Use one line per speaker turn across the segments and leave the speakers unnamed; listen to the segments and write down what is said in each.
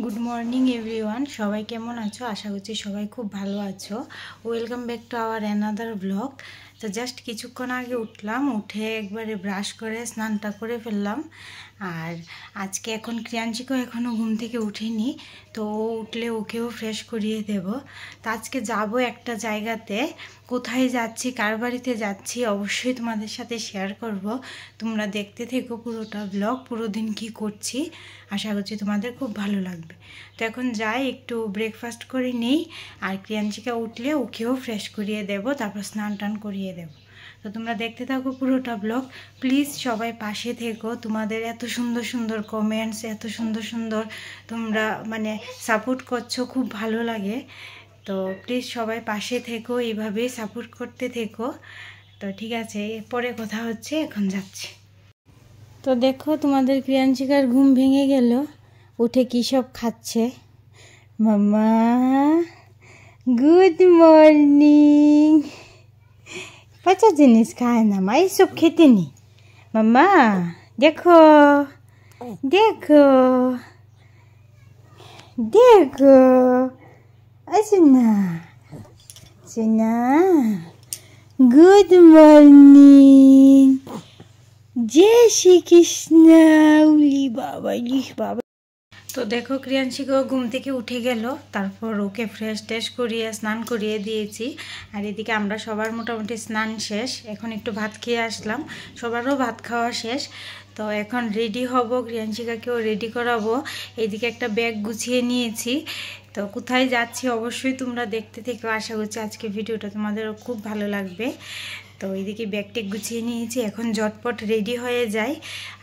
Good morning everyone, সবাই কেমন আছো? আশা করছি সবাই খুব ভালো আছো। Welcome back to our another blog. তো জাস্ট কিছুক্ষণ আগে উঠলাম, উঠে একবারে ব্রাশ করে স্নানটা করে ফেললাম। আর আজকে এখন ক্রিয়াঞ্চিকেও এখনও ঘুম থেকে উঠেনি, তো ও উঠলে ওকেও ফ্রেশ করিয়ে দেব। তো আজকে যাব একটা জায়গাতে, কোথায় যাচ্ছি, কার বাড়িতে যাচ্ছি অবশ্যই তোমাদের সাথে শেয়ার করব। তোমরা দেখতে থেকো পুরোটা ব্লগ, পুরো দিন কী করছি। আশা করছি তোমাদের খুব ভালো লাগবে। তো এখন যাই, একটু ব্রেকফাস্ট করে নিই, আর ক্রিয়াঞ্চিকা উঠলে ওকেও ফ্রেশ করিয়ে দেব, তারপর স্নান টান করিয়ে দেব। তো তোমরা দেখতে থাকো পুরোটা ব্লগ। প্লিজ সবাই পাশে থেকো, তোমাদের এত সুন্দর সুন্দর কমেন্টস, এত সুন্দর সুন্দর তোমরা সাপোর্ট করছো, খুব ভালো লাগে। তো প্লিজ সবাই পাশে থেকো, এইভাবেই সাপোর্ট করতে থেকো। তো ঠিক আছে, পরে কথা হচ্ছে, এখন যাচ্ছি। তো দেখো, তোমাদের ক্রিয়াঞ্চিকার ঘুম ভেঙে গেল, উঠে কী সব খাচ্ছে। মাম্মা গুড মর্নিং। পচা জিনিস খায় না মা, এইসব খেতে নি। মাম্মা দেখো দেখো দেখো, সোনা গুড মর্নিং, জয় শ্রীকৃষ্ণ। উলি বাবা, বাবা। তো দেখো, ক্রিয়াঞ্চিকাও ঘুম থেকে উঠে গেল, তারপর ওকে ফ্রেশ ট্রেশ করিয়ে স্নান করিয়ে দিয়েছি। আর এদিকে আমরা সবার মোটামুটি স্নান শেষ, এখন একটু ভাত খেয়ে আসলাম, সবারও ভাত খাওয়া শেষ। তো এখন রেডি হব, ক্রিয়াঞ্চিকাকেও রেডি করাবো। এইদিকে একটা ব্যাগ গুছিয়ে নিয়েছি। তো কোথায় যাচ্ছি অবশ্যই তোমরা দেখতে থেকো, আশা করছি আজকে ভিডিওটা তোমাদেরও খুব ভালো লাগবে। তো এইদিকে ব্যাগটি গুছিয়ে নিয়েছি, এখন ঝটপট রেডি হয়ে যাই,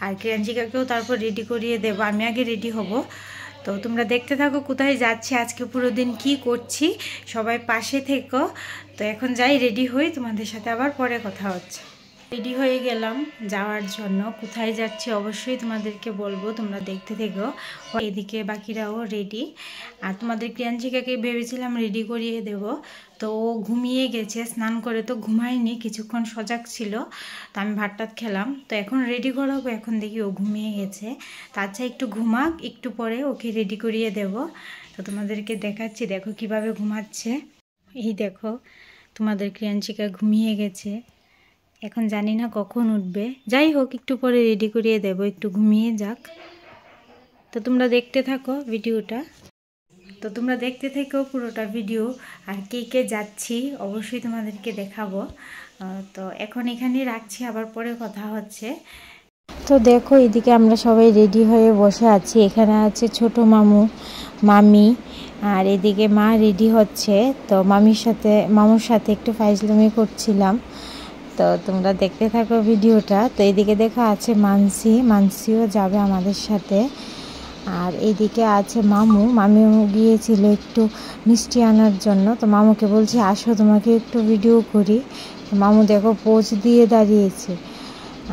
আর ক্রিয়াঞ্চিকাকেও তারপর রেডি করিয়ে দেবো। আমি আগে রেডি হব। তো তোমরা দেখতে থাকো কোথায় যাচ্ছি, আজকে পুরো দিন কি করছি, সবাই পাশে থেকো। তো এখন যাই, রেডি হই, তোমাদের সাথে আবার পরে কথা হচ্ছে। রেডি হয়ে গেলাম যাওয়ার জন্য, কোথায় যাচ্ছি অবশ্যই তোমাদেরকে বলবো, তোমরা দেখতে থেকো। এদিকে বাকিরাও রেডি। আর তোমাদের ক্রিয়াঞ্চিকাকে ভেবেছিলাম রেডি করিয়ে দেব, তো ও ঘুমিয়ে গেছে, স্নান করে তো ঘুমায়নি, কিছুক্ষণ সজাগ ছিল। তো আমি ভাত টাত খেলাম, তো এখন রেডি করাবো, এখন দেখি ও ঘুমিয়ে গেছে। তাছাড়া একটু ঘুমাক, একটু পরে ওকে রেডি করিয়ে দেব। তো তোমাদেরকে দেখাচ্ছি, দেখো কিভাবে ঘুমাচ্ছে। এই দেখো, তোমাদের ক্রিয়াঞ্চিকা ঘুমিয়ে গেছে, এখন জানি না কখন উঠবে। যাই হোক, একটু পরে রেডি করিয়ে দেব, একটু ঘুমিয়ে যাক। তো তোমরা দেখতে থাকো ভিডিওটা। তো তোমরা দেখতে থেকো পুরোটা ভিডিও, আর কে কে যাচ্ছি অবশ্যই তোমাদেরকে দেখাবো। তো এখন এখানেই রাখছি, আবার পরে কথা হচ্ছে। তো দেখো, এদিকে আমরা সবাই রেডি হয়ে বসে আছি, এখানে আছে ছোট মামু, মামি, আর এদিকে মা রেডি হচ্ছে। তো মামুর সাথে একটু ফাইজলামি করছিলাম। তো তোমরা দেখতে থাকো ভিডিওটা। তো এদিকে দেখো আছে মানসিও যাবে আমাদের সাথে। আর এইদিকে আছে মামিও গিয়েছিল একটু মিষ্টি আনার জন্য। তো মামুকে বলছি আসো, তোমাকে একটু ভিডিও করি। মামু দেখো পোজ দিয়ে দাঁড়িয়েছে।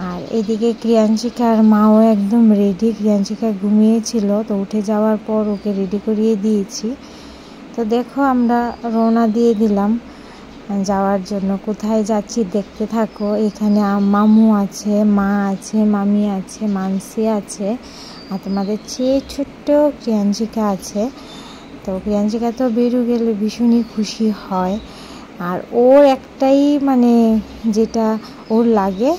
আর এদিকে ক্রিয়াঞ্চিকার মাও একদম রেডি, ক্রিয়াঞ্চিকা ঘুমিয়েছিল, তো উঠে যাওয়ার পর ওকে রেডি করিয়ে দিয়েছি। তো দেখো, আমরা রওনা দিয়ে দিলাম যাওয়ার জন্য। কোথায় যাচ্ছি দেখতে থাকো। এখানে মামু আছে, মা আছে, মামি আছে, মানসি আছে, আর তোমাদের চেয়ে ছোট্ট ক্রিয়াঞ্চিকা আছে। তো ক্রিয়াঞ্চিকা তো বেরু গেলে ভীষণই খুশি হয়। আর ওর একটাই যেটা ওর লাগে,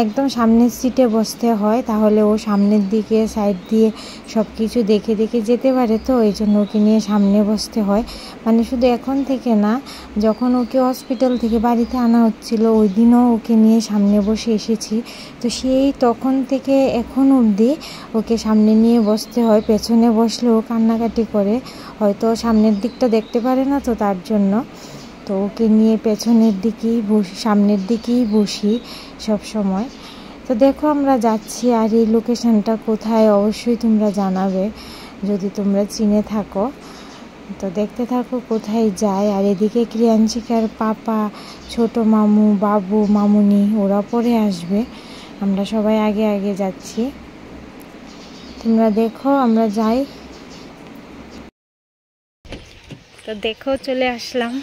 একদম সামনের সিটে বসতে হয়, তাহলে ও সামনের দিকে সাইড দিয়ে সব কিছু দেখে দেখে যেতে পারে। তো এই জন্য ওকে নিয়ে সামনে বসতে হয়। শুধু এখন থেকে না, যখন ওকে হসপিটাল থেকে বাড়িতে আনা হচ্ছিল ওই দিনও ওকে নিয়ে সামনে বসে এসেছি। তো সেই তখন থেকে এখন অবধি ওকে সামনে নিয়ে বসতে হয়, পেছনে বসলে ও কান্নাকাটি করে, হয়তো সামনের দিকটা দেখতে পারে না, তো তার জন্য। তো ওকে নিয়ে পেছনের দিকেই বসি, সামনের দিকেই বসি সব সময়। তো দেখো, আমরা যাচ্ছি, আর এই লোকেশনটা কোথায় অবশ্যই তোমরা জানাবে যদি তোমরা চিনে থাকো। তো দেখতে থাকো কোথায় যায়। আর এদিকে ক্রিয়াঞ্চিকার পাপা, ছোট মামু, বাবু, মামুনি ওরা পরে আসবে, আমরা সবাই আগে আগে যাচ্ছি। তোমরা দেখো, আমরা যাই। তো দেখো, চলে আসলাম,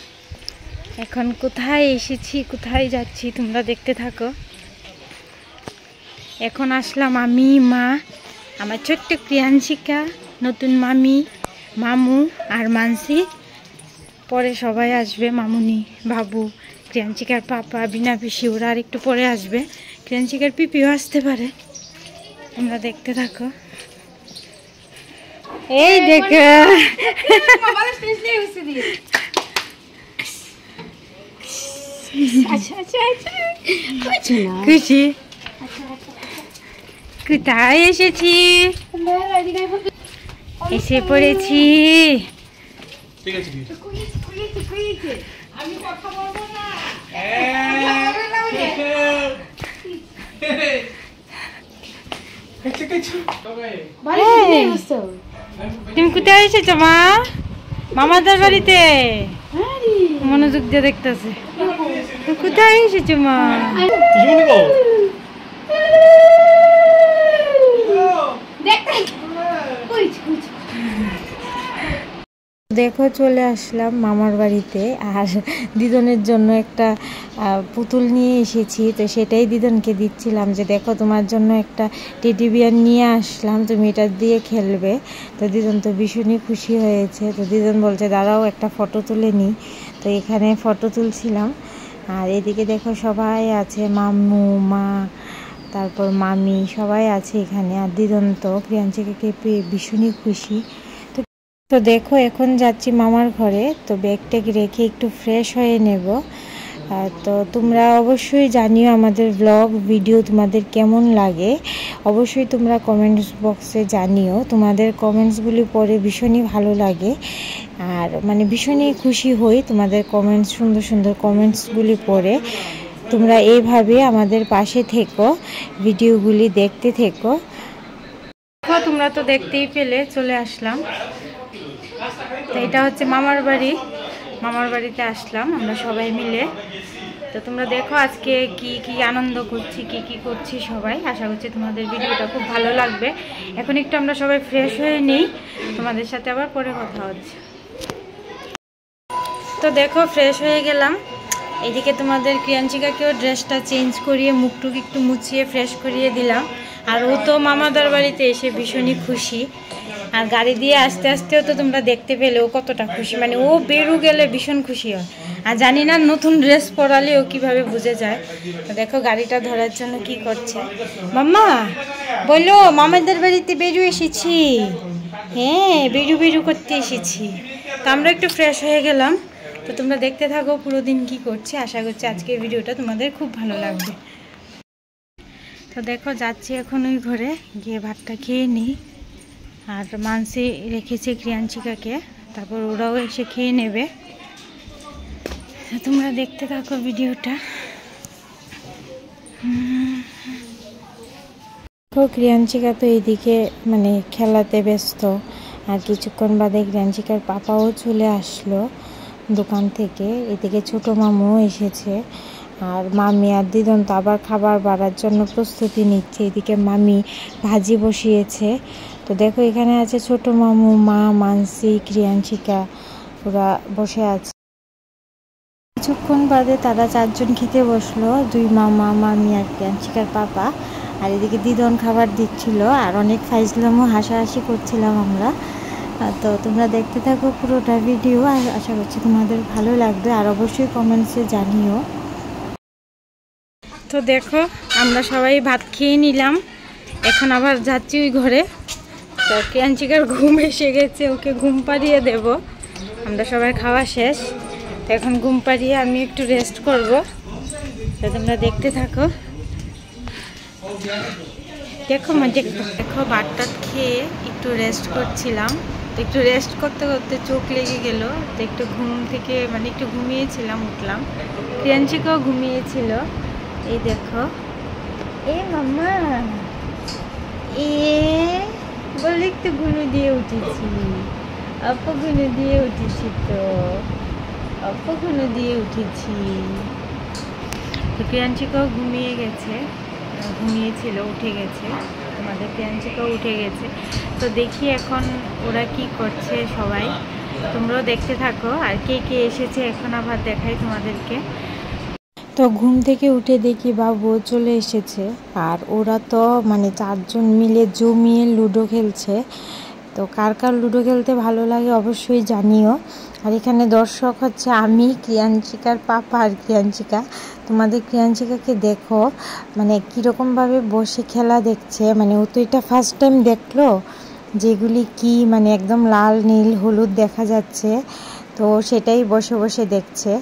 এখন কোথায় এসেছি, কোথায় যাচ্ছি তোমরা দেখতে থাকো। এখন আসলাম আমি, মা, আমার ছোট্ট ক্রিয়াঞ্চিকা, নতুন মামি, মামু আর মানসি, পরে সবাই আসবে, মামুনি, বাবু, ক্রিয়াঞ্চিকার পাপা, বিনা পিসি, ওরা আর একটু পরে আসবে। ক্রিয়াঞ্চিকার পিপিও আসতে পারে, তোমরা দেখতে থাকো। এই দেখো খুশি, কোথায় এসেছি, এসে পড়েছি। তুমি কোথায় এসেছো মা? মামাদের বাড়িতে। মনোযোগ দিয়ে দেখতেছে। কোথায় এসেছো মা? দেখো চলে আসলাম মামার বাড়িতে, আর দিদনের জন্য একটা পুতুল নিয়ে এসেছি। তো সেটাই দিদনকে দিচ্ছিলাম যে দেখো তোমার জন্য একটা টেডি বিয়ার নিয়ে আসলাম, তুমি এটা দিয়ে খেলবে। তো দিদন তো ভীষণই খুশি হয়েছে। তো দিদন বলছে দাঁড়াও একটা ফটো তুলে নিই। তো এখানে ফটো তুলছিলাম। আর এদিকে দেখো সবাই আছে, মাম্মু, মা, তারপর মামি, সবাই আছে এখানে। আর দিদন তো ক্রিয়াঞ্চিকাকে পেয়ে ভীষণই খুশি। তো দেখো এখন যাচ্ছি মামার ঘরে। তো ব্যাগটাকে রেখে একটু ফ্রেশ হয়ে নেব। তো তোমরা অবশ্যই জানিও আমাদের ব্লগ ভিডিও তোমাদের কেমন লাগে, অবশ্যই তোমরা কমেন্টস বক্সে জানিও। তোমাদের কমেন্টসগুলি পড়ে ভীষণই ভালো লাগে, আর মানে ভীষণই খুশি হই তোমাদের কমেন্টস, সুন্দর সুন্দর কমেন্টসগুলি পড়ে। তোমরা এইভাবে আমাদের পাশে থেকো, ভিডিওগুলি দেখতে থেকো। তোমরা তো দেখতেই পেলে চলে আসলাম। তো এটা হচ্ছে মামার বাড়ি, মামার বাড়িতে আসলাম আমরা সবাই মিলে। তো তোমরা দেখো আজকে কি কি আনন্দ করছি, কি কি করছি সবাই। আশা করছি তোমাদের ভিডিওটা খুব ভালো লাগবে। এখন একটু আমরা সবাই ফ্রেশ হয়ে নিই, তোমাদের সাথে আবার পরে কথা হচ্ছে। তো দেখো ফ্রেশ হয়ে গেলাম। এদিকে তোমাদের ক্রিয়াঞ্চিকাকেও ড্রেসটা চেঞ্জ করিয়ে, মুখটুক একটু মুছিয়ে ফ্রেশ করিয়ে দিলাম। আর ও তো মামাদার বাড়িতে এসে ভীষণই খুশি। আর গাড়ি দিয়ে আস্তে আস্তেও তো তোমরা দেখতে পেলে ও কতটা খুশি, মানে ও বেরু গেলে ভীষণ খুশি হয়। আর জানি না নতুন ড্রেস পরালে ও কীভাবে বুঝে যায়। তো দেখো গাড়িটা ধরার জন্য কি করছে। মাম্মা বললো মামাদের বাড়িতে বেরু এসেছি। হ্যাঁ বেরু বেরু করতে এসেছি। তো আমরা একটু ফ্রেশ হয়ে গেলাম। তো তোমরা দেখতে থাকো পুরো দিন কি করছে। আশা করছি আজকের ভিডিওটা তোমাদের খুব ভালো লাগবে। তো দেখো যাচ্ছি এখন ওই ঘরে গিয়ে ভাতটা খেয়ে নিই। আর মানসি রেখেছে ক্রিয়াঞ্চিকাকে, তারপর ওরাও এসে খেয়ে নেবে। তোমরা দেখতে থাকো ভিডিওটা। ক্রিয়াঞ্চিকা তো এইদিকে মানে খেলাতে ব্যস্ত। আর কিছুক্ষণ বাদে ক্রিয়াঞ্চিকার পাপাও চলে আসলো দোকান থেকে। এদিকে ছোট মামুও এসেছে। আর মামি আর দিদন তো আবার খাবার বাড়ার জন্য প্রস্তুতি নিচ্ছে। এদিকে মামি ভাজি বসিয়েছে। তো দেখো এখানে আছে ছোট মামু, মা, মানসি, ক্রিয়াঞ্চিকা, ওরা বসে আছে। কিছুক্ষণ বাদে তারা চারজন খেতে বসলো, দুই মামা, মামি আর ক্রিয়াঞ্চিকার পাপা। আর এদিকে দিদন খাবার দিচ্ছিল, আর অনেক ফাইজলামও হাসাহাসি করছিলাম আমরা। তো তোমরা দেখতে থাকো পুরোটা ভিডিও, আর আশা করছি তোমাদের ভালো লাগবে। আর অবশ্যই কমেন্টসে জানিও। তো দেখো আমরা সবাই ভাত খেয়ে নিলাম, এখন আবার যাচ্ছি ওই ঘরে। তো ক্রিয়াঞ্চিকার ঘুম এসে গেছে, ওকে ঘুম পাড়িয়ে দেব। আমরা সবাই খাওয়া শেষ, তো এখন ঘুম পাড়িয়ে আমি একটু রেস্ট করব। তো তোমরা দেখতে থাকো। দেখো দেখো ভাতটা খেয়ে একটু রেস্ট করছিলাম। তো একটু রেস্ট করতে করতে চোখ লেগে গেল। তো একটু ঘুম থেকে মানে একটু ঘুমিয়েছিলাম, উঠলাম। ক্রিয়াঞ্চিকাও ঘুমিয়েছিল। এই দেখো এ মাম্মা এ বলে একটু ঘুমে দিয়ে উঠেছি, আপু ঘুমে দিয়ে উঠেছি, তো আপু ঘুমে দিয়ে উঠেছি। তো ক্রিয়াঞ্চিকাও ঘুমিয়ে গেছে, ঘুমিয়েছিল, উঠে গেছে। তোমাদের ক্রিয়াঞ্চিকাও উঠে গেছে। তো দেখি এখন ওরা কি করছে সবাই, তোমরাও দেখতে থাকো। আর কে কে এসেছে এখন আবার দেখাই তোমাদেরকে। তো ঘুম থেকে উঠে দেখি বাবু চলে এসেছে। আর ওরা তো মানে চারজন মিলে জমিয়ে লুডো খেলছে। তো কার কার লুডো খেলতে ভালো লাগে অবশ্যই জানিও। আর এখানে দর্শক হচ্ছে আমি, ক্রিয়াঞ্চিকার পাপা আর ক্রিয়াঞ্চিকা। তোমাদের ক্রিয়াঞ্চিকাকে দেখো মানে কীরকমভাবে বসে খেলা দেখছে, মানে ও তো এটা ফার্স্ট টাইম দেখলো যেগুলি কি মানে একদম লাল নীল হলুদ দেখা যাচ্ছে, তো সেটাই বসে বসে দেখছে।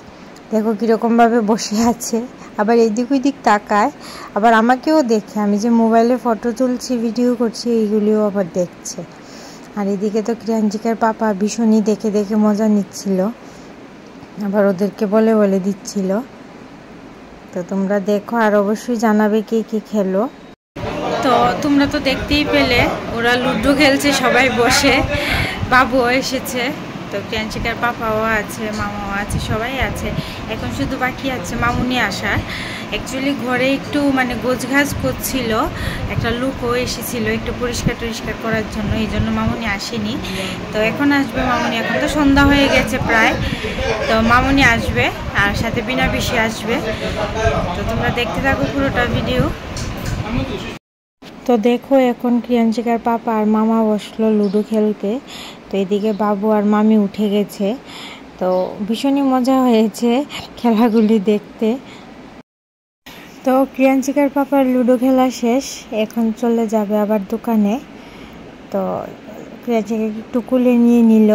দেখো কীরকমভাবে বসে আছে, আবার এদিক ওইদিক তাকায়, আবার আমাকেও দেখে, আমি যে মোবাইলে ফটো তুলছি ভিডিও করছি এইগুলিও আবার দেখছে। আর এদিকে তো ক্রিয়াঞ্চিকার পাপা ভীষণই দেখে দেখে মজা নিচ্ছিল, আবার ওদেরকে বলে বলে দিচ্ছিল। তো তোমরা দেখো আর অবশ্যই জানাবে কে কে খেলো। তো তোমরা তো দেখতেই পেলে ওরা লুডো খেলছে সবাই বসে, বাবুও এসেছে, তো ক্রিয়াঞ্চিকার পাপাও আছে, মামাও আছে, সবাই আছে। এখন শুধু বাকি আছে মামুনি আসার। অ্যাকচুয়ালি ঘরে একটু মানে গোছগাছ করছিল, একটা লোকও এসেছিল একটু পরিষ্কার টরিষ্কার করার জন্য, এই জন্য মামুনি আসেনি। তো এখন আসবে মামুনি, এখন তো সন্ধ্যা হয়ে গেছে প্রায়, তো মামুনি আসবে আর সাথে বিনা পিসি আসবে। তো তোমরা দেখতে থাকো পুরোটা ভিডিও। তো দেখো এখন ক্রিয়াঞ্চিকার পাপা আর মামা বসলো লুডো খেলতে, তো এদিকে বাবু আর মামি উঠে গেছে। তো ভীষণই মজা হয়েছে খেলাগুলি দেখতে। তো ক্রিয়াঞ্চিকার পাপার লুডো খেলা শেষ, এখন চলে যাবে আবার দোকানে। তো ক্রিয়াঞ্চিকাকে একটু কুলে নিয়ে নিল,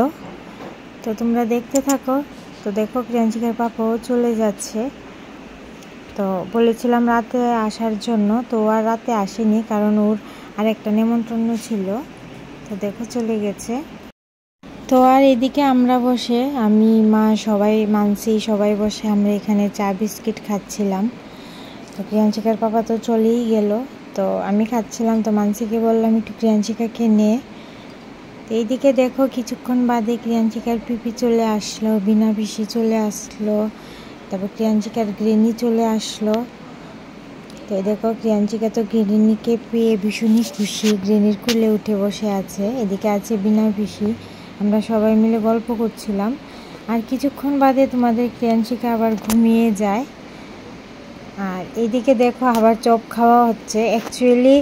তো তোমরা দেখতে থাকো। তো দেখো ক্রিয়াঞ্চিকার পাপাও চলে যাচ্ছে। তো বলেছিলাম রাতে আসার জন্য, তো আর রাতে আসেনি কারণ ওর আর একটা নেমন্ত্রণ ছিল। তো দেখো চলে গেছে। তো আর এদিকে আমরা বসে, আমি মা সবাই মানসি সবাই বসে আমরা এখানে চা বিস্কিট খাচ্ছিলাম। তো ক্রিয়াঞ্চিকার পাপা তো চলেই গেল, তো আমি খাচ্ছিলাম। তো মানসিকে বললাম একটু ক্রিয়াঞ্চিকাকে নে। তো এইদিকে দেখো কিছুক্ষণ বাদে ক্রিয়াঞ্চিকার পিপি চলে আসলো, বিনা পিসি চলে আসলো, তারপর ক্রিয়াঞ্চিকার গ্রেনি চলে আসলো। তো দেখো ক্রিয়াঞ্চিকা তো গ্রেনিকে পেয়ে ভীষণই খুশি, গ্রেনির কোলে উঠে বসে আছে। এদিকে আছে বিনা পিসি, আমরা সবাই মিলে গল্প করছিলাম। আর কিছুক্ষণ বাদে তোমাদের ক্রিয়াঞ্চিকা আবার ঘুমিয়ে যায়। আর এইদিকে দেখো আবার চপ খাওয়া হচ্ছে। অ্যাকচুয়ালি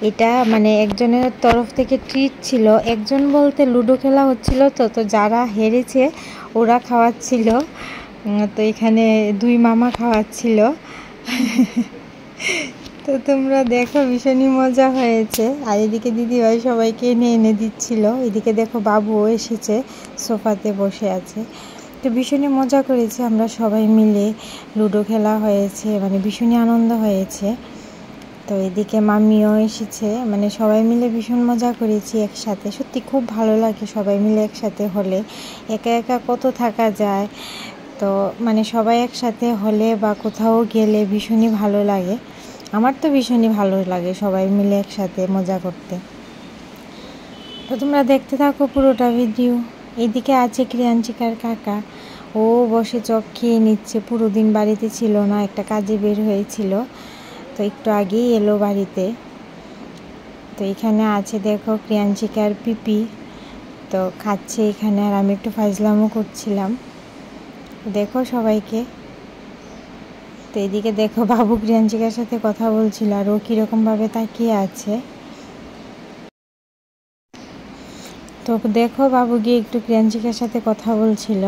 এটা মানে একজনের তরফ থেকে ট্রিট ছিল, একজন বলতে লুডো খেলা হচ্ছিল, তো যারা হেরেছে ওরা খাওয়াচ্ছিল। তো এখানে দুই মামা খাওয়াচ্ছিল। তো তোমরা দেখো ভীষণই মজা হয়েছে। আর এদিকে দিদিভাই সবাইকে এনে এনে দিচ্ছিল। এদিকে দেখো বাবুও এসেছে, সোফাতে বসে আছে। তো ভীষণই মজা করেছে আমরা সবাই মিলে, লুডো খেলা হয়েছে, মানে ভীষণই আনন্দ হয়েছে। তো এদিকে মামিও এসেছে, মানে সবাই মিলে ভীষণ মজা করেছি একসাথে। সত্যি খুব ভালো লাগে সবাই মিলে একসাথে হলে, একা একা কত থাকা যায়। তো মানে সবাই একসাথে হলে বা কোথাও গেলে ভীষণই ভালো লাগে, আমার তো ভীষণই ভালো লাগে সবাই মিলে একসাথে মজা করতে। তো তোমরা দেখতে থাকো পুরোটা ভিডিও। এদিকে আছে ক্রিয়াঞ্চিকার কাকা, ও বসে চপ খেয়ে নিচ্ছে, পুরো দিন বাড়িতে ছিল না, একটা কাজে বের হয়েছিল, তো একটু আগেই এলো বাড়িতে। তো এখানে আছে দেখো ক্রিয়াঞ্চিকার পিপি, তো খাচ্ছে এখানে, আর আমি একটু ফাজলামও করছিলাম। দেখো সবাইকে। তো এদিকে দেখো বাবু ক্রিয়াঞ্চিকার সাথে কথা বলছিল, আর ও কীরকমভাবে তাকিয়ে আছে। তো দেখো বাবু গিয়ে একটু ক্রিয়াঞ্চিকার সাথে কথা বলছিল,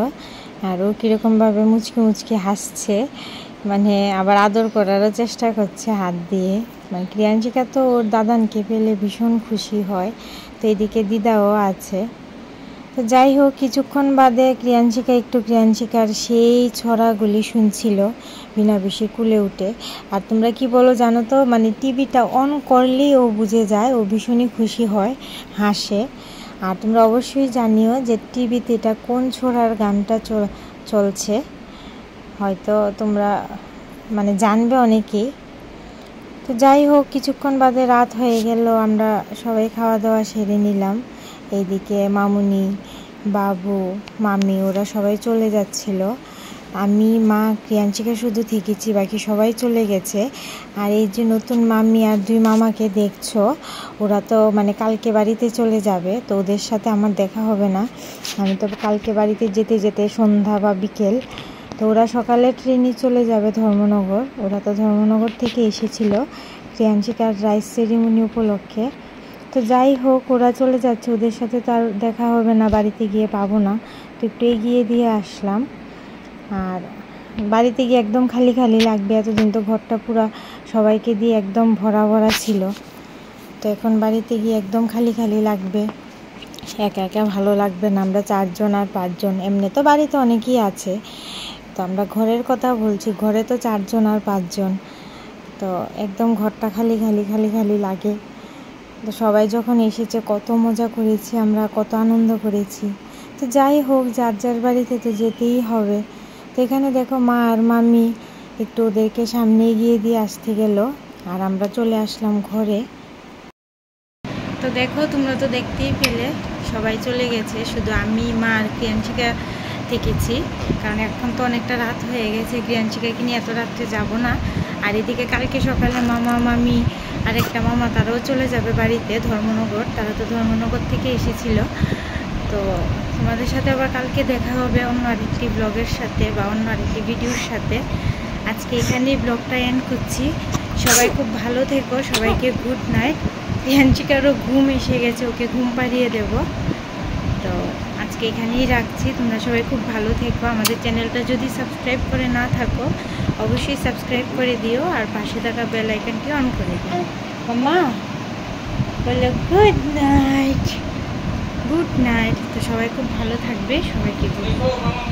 আর ও কীরকমভাবে মুচকি মুচকি হাসছে, মানে আবার আদর করারও চেষ্টা করছে হাত দিয়ে। মানে ক্রিয়াঞ্চিকা তো ওর দাদানকে পেলে ভীষণ খুশি হয়। তো এদিকে দিদাও আছে। তো যাই হোক কিছুক্ষণ বাদে ক্রিয়াঞ্চিকার সেই ছড়াগুলি শুনছিল বিনা বেশি কুলে উঠে। আর তোমরা কি বলো জানো তো, মানে টিভিটা অন করলেই ও বুঝে যায়, ও ভীষণই খুশি হয়, হাসে। আর তোমরা অবশ্যই জানিও যে টিভিতে এটা কোন ছড়ার গানটা চলছে, হয়তো তোমরা মানে জানবে অনেকেই। তো যাই হোক কিছুক্ষণ বাদে রাত হয়ে গেল, আমরা সবাই খাওয়া দাওয়া সেরে নিলাম। এইদিকে মামুনি, বাবু, মামি ওরা সবাই চলে যাচ্ছিল, আমি মা ক্রিয়াঞ্চিকা শুধু থেকেছি, বাকি সবাই চলে গেছে। আর এই যে নতুন মামি আর দুই মামাকে দেখছো, ওরা তো মানে কালকে বাড়িতে চলে যাবে, তো ওদের সাথে আমার দেখা হবে না। আমি তো কালকে বাড়িতে যেতে যেতে সন্ধ্যা বা বিকেল, তো ওরা সকালে ট্রেনে চলে যাবে ধর্মনগর। ওরা তো ধর্মনগর থেকে এসেছিল ক্রিয়াঞ্চিকার রাইস সেরিমনি উপলক্ষে, তো যাই হোক, ওরা চলে যাচ্ছে, ওদের সাথে তো আর দেখা হবে না, বাড়িতে গিয়ে পাবো না। তো একটু এগিয়ে দিয়ে আসলাম। আর বাড়িতে গিয়ে একদম খালি খালি লাগবে, এতদিন তো ঘরটা পুরো সবাইকে দিয়ে একদম ভরা ভরা ছিল। তো এখন বাড়িতে গিয়ে একদম খালি খালি লাগবে, একা একা ভালো লাগবে না। আমরা 4 জন আর 5 জন, এমনি তো বাড়িতে অনেকেই আছে, তো আমরা ঘরের কথা বলছি, ঘরে তো 4 জন আর 5 জন, তো একদম ঘরটা খালি খালি খালি খালি লাগে। তো সবাই যখন এসেছে কত মজা করেছি আমরা, কত আনন্দ করেছি। তো যাই হোক, যার যার বাড়িতে তো যেতেই হবে। তো এখানে দেখো মা আর মামি একটু ওদেরকে সামনে এগিয়ে দিয়ে আসতে গেল, আর আমরা চলে আসলাম ঘরে। তো দেখো, তোমরা তো দেখতেই পেলে সবাই চলে গেছে, শুধু আমি, মা আর ক্রিয়াঞ্চিকা থেকেছি, কারণ এখন তো অনেকটা রাত হয়ে গেছে, ক্রিয়াঞ্চিকাকে নিয়ে এত রাত্রে যাব না। আর এদিকে কালকে সকালে মামা মামি আর একটা মামা তারাও চলে যাবে বাড়িতে, ধর্মনগর। তারা তো ধর্মনগর থেকে এসেছিল। তো তোমাদের সাথে আবার কালকে দেখা হবে অন্য আরেকটি ব্লগের সাথে বা অন্য আরেকটি ভিডিওর সাথে। আজকে এখানেই ব্লগটা এন্ড করছি। সবাই খুব ভালো থেকো, সবাইকে গুড নাইট। ক্রিয়াঞ্চিকারও ঘুম এসে গেছে, ওকে ঘুম পাড়িয়ে দেব। তো আজকে এখানেই রাখছি, তোমরা সবাই খুব ভালো থেকো। আমাদের চ্যানেলটা যদি সাবস্ক্রাইব করে না থাকো অবশ্যই সাবস্ক্রাইব করে দিও, আর পাশে থাকা বেল আইকনটি অন করে দিও। মামা বলো গুড নাইট। Good night. তো সবাই খুব ভালো থাকবে, সবাইকে গুড নাইট।